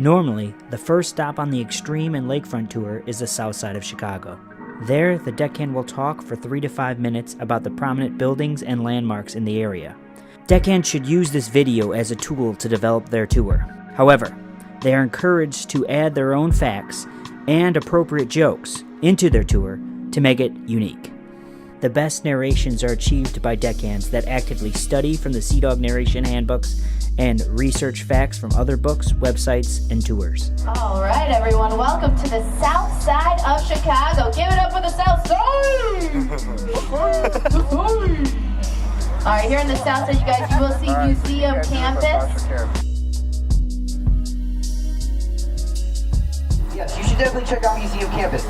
Normally, the first stop on the Extreme and Lakefront tour is the south side of Chicago. There, the deckhand will talk for 3 to 5 minutes about the prominent buildings and landmarks in the area. Deckhands should use this video as a tool to develop their tour. However, they are encouraged to add their own facts and appropriate jokes into their tour to make it unique. The best narrations are achieved by deckhands that actively study from the Sea Dog narration handbooks and research facts from other books, websites, and tours. All right, everyone, welcome to the south side of Chicago. Give it up for the south side! All right, here on the south side, you guys, you will see Museum Campus. Yes, you should definitely check out Museum Campus.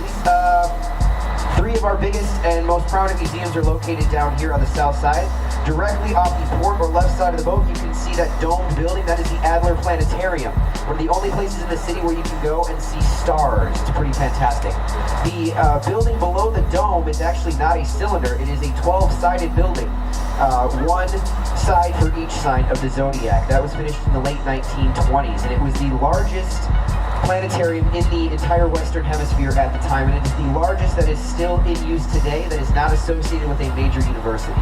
Three of our biggest and most prominent museums are located down here on the south side. Directly off the port or left side of the boat, you can see that domed building. That is the Adler Planetarium. One of the only places in the city where you can go and see stars. It's pretty fantastic. The building below the dome is actually not a cylinder. It is a 12-sided building. One side for each sign of the zodiac. That was finished in the late 1920s, and it was the largest planetarium in the entire Western Hemisphere at the time, and it is the largest that is still in use today that is not associated with a major university.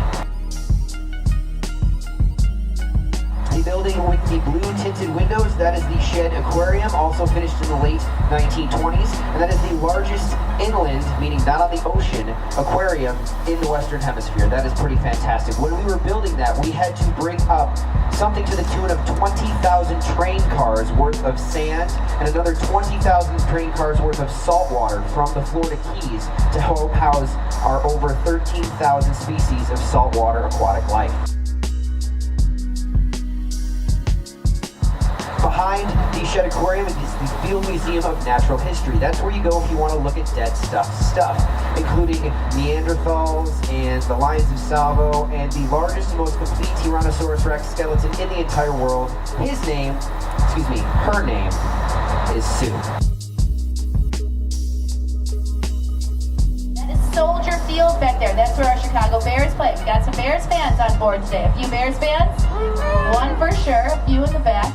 The building with the blue tinted windows, that is the Shed Aquarium, also finished in the late 1920s, and that is the largest inland, meaning not on the ocean, aquarium in the Western Hemisphere. That is pretty fantastic. When we were building that, we had to bring up something to the tune of 20,000 train cars worth of sand and another 20,000 train cars worth of salt water from the Florida Keys to help house our over 13,000 species of saltwater aquatic life. Behind the Shed Aquarium is the Field Museum of Natural History. That's where you go if you want to look at dead stuff, including Neanderthals and the lions of Salvo and the largest and most complete Tyrannosaurus Rex skeleton in the entire world. Her name is Sue. That is Soldier Field back there. That's where our Chicago Bears play. We got some Bears fans on board today. A few Bears fans? One for sure, a few in the back.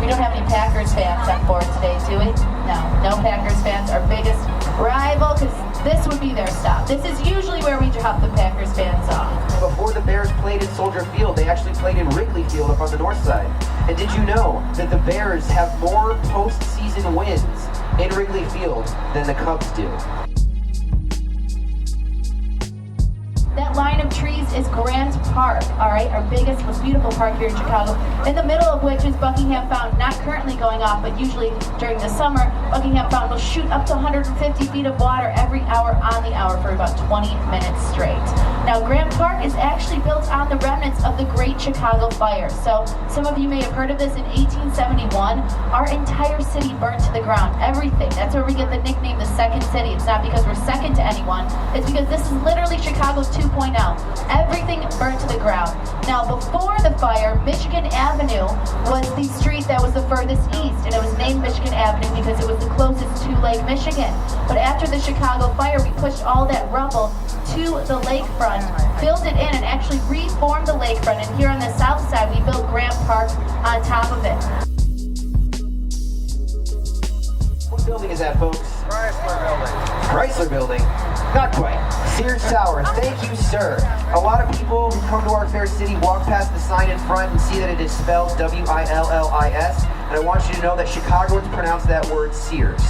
We don't have any Packers fans on board today, do we? No Packers fans. Our biggest rival, because this would be their stop. This is usually where we drop the Packers fans off. Before the Bears played in Soldier Field, they actually played in Wrigley Field up on the north side. And did you know that the Bears have more postseason wins in Wrigley Field than the Cubs do? That line of trees is Grant Park, all right, our biggest, most beautiful park here in Chicago, in the middle of which is Buckingham Fountain, not currently going off, but usually during the summer, Buckingham Fountain will shoot up to 150 feet of water every hour on the hour for about 20 minutes straight. Now, Grant Park is actually built on the remnants of the Great Chicago Fire. So, some of you may have heard of this. In 1871, our entire city burnt to the ground, everything. That's where we get the nickname the Second City. It's not because we're second to anyone, it's because this is literally Chicago 2.0. Everything burnt to the ground. Now, before the fire, Michigan Avenue was the street that was the furthest east, and it was named Michigan Avenue because it was the closest to Lake Michigan. But after the Chicago fire, we pushed all that rubble to the lakefront, filled it in, and actually reformed the lakefront. And here on the south side, we built Grant Park on top of it. What building is that, folks? Chrysler Building? Not quite. Sears Tower. Thank you, sir. A lot of people who come to our fair city walk past the sign in front and see that it is spelled W-I-L-L-I-S, and I want you to know that Chicagoans pronounce that word Sears.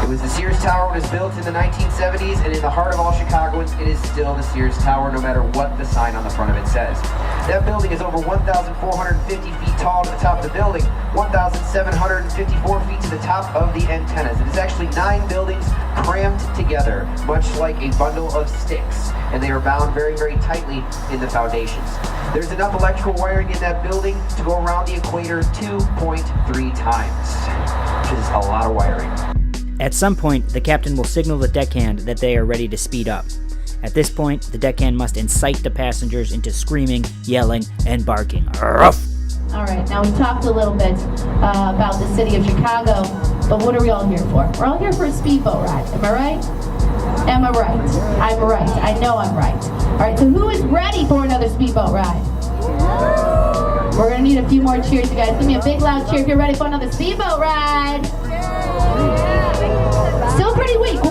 It was the Sears Tower when it was built in the 1970s, and in the heart of all Chicagoans, it is still the Sears Tower, no matter what the sign on the front of it says. That building is over 1,450 feet tall to the top of the building, 1,754 feet to the top of the antennas. It is actually 9 buildings crammed together, much like a bundle of sticks, and they are bound very, very tightly in the foundations. There's enough electrical wiring in that building to go around the equator 2.3 times, which is a lot of wiring. At some point, the captain will signal the deckhand that they are ready to speed up. At this point, the deckhand must incite the passengers into screaming, yelling, and barking. Ruff! All right, now we've talked a little bit about the city of Chicago, but what are we all here for? We're all here for a speedboat ride. Am I right? Am I right? I'm right. I know I'm right. All right, so who is ready for another speedboat ride? We're going to need a few more cheers, you guys. Give me a big loud cheer if you're ready for another speedboat ride. Still pretty weak.